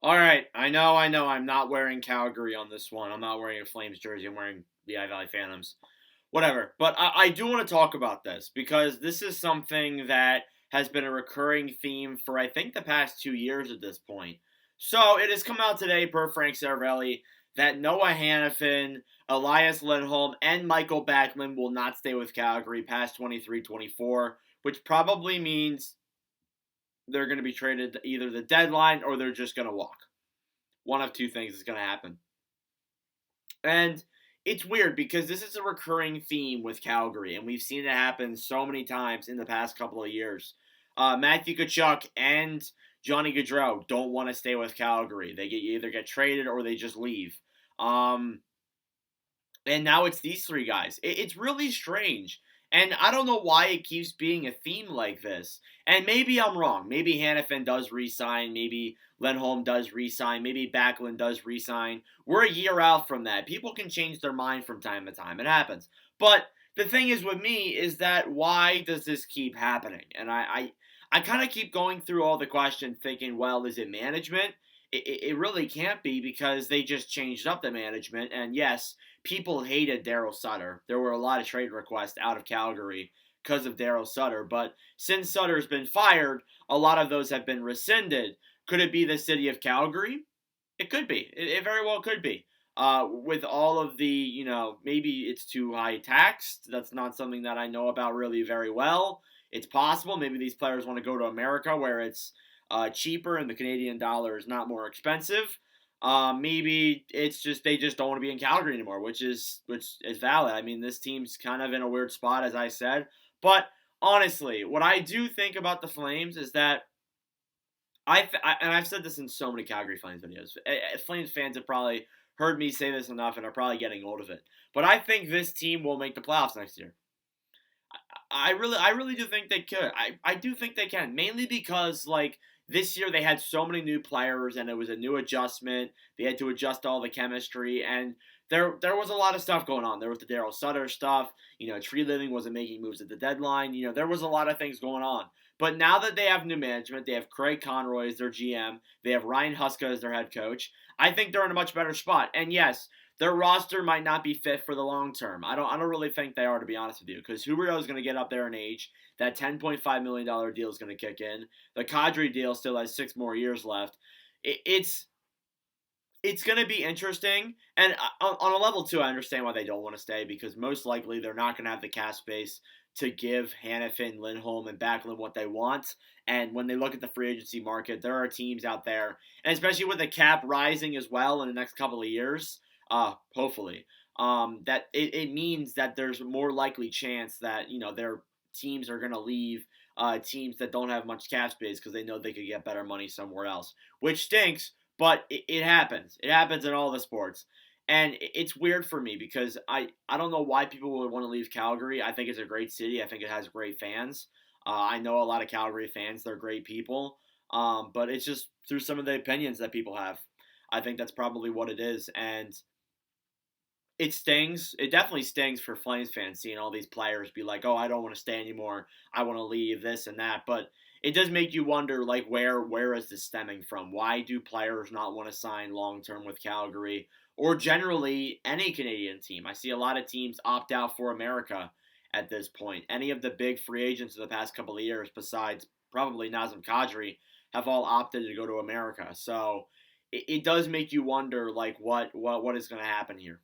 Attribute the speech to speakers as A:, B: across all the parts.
A: All right, I know. I'm not wearing Calgary on this one. I'm not wearing a Flames jersey. I'm wearing the Valley Phantoms. Whatever. But I do want to talk about this because this is something that has been a recurring theme for, I think, the past 2 years at this point. So it has come out today, per Frank Saravelli, that Noah Hannafin, Elias Lindholm, and Michael Backlund will not stay with Calgary past 23-24, which probably means they're going to be traded to either the deadline or they're just going to walk. One of two things is going to happen. And it's weird because this is a recurring theme with Calgary, and we've seen it happen so many times in the past couple of years. Matthew Tkachuk and Johnny Gaudreau don't want to stay with Calgary. They either get traded or they just leave. And now it's these three guys. It's really strange. And I don't know why it keeps being a theme like this. And maybe I'm wrong. Maybe Hannafin does resign. Maybe Lindholm does resign. Maybe Backlund does resign. We're a year out from that. People can change their mind from time to time. It happens. But the thing is with me is that why does this keep happening? And I kind of keep going through all the questions thinking, well, is it management? It really can't be because they just changed up the management. And yes, people hated Daryl Sutter. There were a lot of trade requests out of Calgary because of Daryl Sutter. But since Sutter's been fired, a lot of those have been rescinded. Could it be the city of Calgary? It could be. It very well could be. With all of the, maybe it's too high taxed. That's not something that I know about really very well. It's possible. Maybe these players want to go to America where it's cheaper and the Canadian dollar is not more expensive. Maybe it's just they just don't want to be in Calgary anymore, which is valid. I mean, this team's kind of in a weird spot, as I said. But honestly, what I do think about the Flames is that and I've said this in so many Calgary Flames videos. Flames fans have probably heard me say this enough and are probably getting old of it. But I think this team will make the playoffs next year. I really do think they could. I do think they can, mainly because like this year they had so many new players and it was a new adjustment. They had to adjust all the chemistry and there was a lot of stuff going on. There was the Daryl Sutter stuff. Tree Living wasn't making moves at the deadline. There was a lot of things going on. But now that they have new management, they have Craig Conroy as their GM, they have Ryan Huska as their head coach. I think they're in a much better spot. And yes, their roster might not be fit for the long term. I don't really think they are, to be honest with you, because Huberdeau is going to get up there in age. That $10.5 million deal is going to kick in. The Kadri deal still has 6 more years left. It's going to be interesting. And on a level 2, I understand why they don't want to stay, because most likely they're not going to have the cap space to give Hannafin, Lindholm, and Backlund what they want. And when they look at the free agency market, there are teams out there, and especially with the cap rising as well in the next couple of years, hopefully, that it means that there's a more likely chance that their teams are going to leave teams that don't have much cap space because they know they could get better money somewhere else, which stinks. But it happens. It happens in all the sports. And it's weird for me because I don't know why people would want to leave Calgary. I think it's a great city. I think it has great fans. I know a lot of Calgary fans. They're great people. But it's just through some of the opinions that people have. I think that's probably what it is. And it stings. It definitely stings for Flames fans seeing all these players be like, "Oh, I don't want to stay anymore. I want to leave this and that." But it does make you wonder, like, where is this stemming from? Why do players not want to sign long term with Calgary or generally any Canadian team? I see a lot of teams opt out for America at this point. Any of the big free agents of the past couple of years, besides probably Nazem Kadri, have all opted to go to America. So it does make you wonder, like, what is going to happen here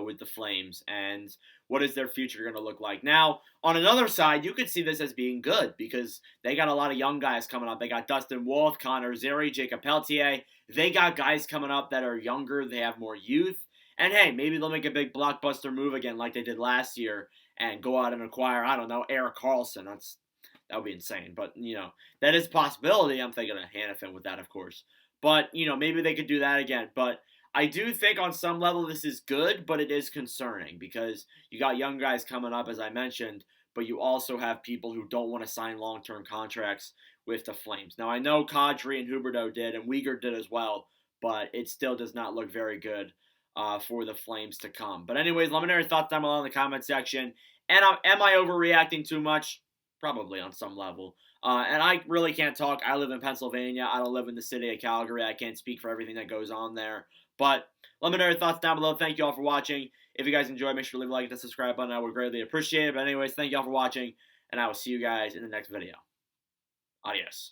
A: with the Flames and what is their future going to look like. Now, on another side, you could see this as being good because they got a lot of young guys coming up. They got Dustin Wolf, Connor Zary, Jacob Pelletier. They got guys coming up that are younger. They have more youth. And hey, maybe they'll make a big blockbuster move again like they did last year and go out and acquire, I don't know, Erik Karlsson. That would be insane. But, that is a possibility. I'm thinking of Hannafin with that, of course. But, maybe they could do that again. But I do think on some level this is good, but it is concerning because you got young guys coming up, as I mentioned, but you also have people who don't want to sign long-term contracts with the Flames. Now, I know Kadri and Huberdeau did, and Uyghur did as well, but it still does not look very good for the Flames to come. But anyways, let me know your thoughts down below in the comment section. And am I overreacting too much? Probably on some level. And I really can't talk. I live in Pennsylvania. I don't live in the city of Calgary. I can't speak for everything that goes on there. But let me know your thoughts down below. Thank you all for watching. If you guys enjoyed, make sure to leave a like and the subscribe button. I would greatly appreciate it. But anyways, thank you all for watching, and I will see you guys in the next video. Adios.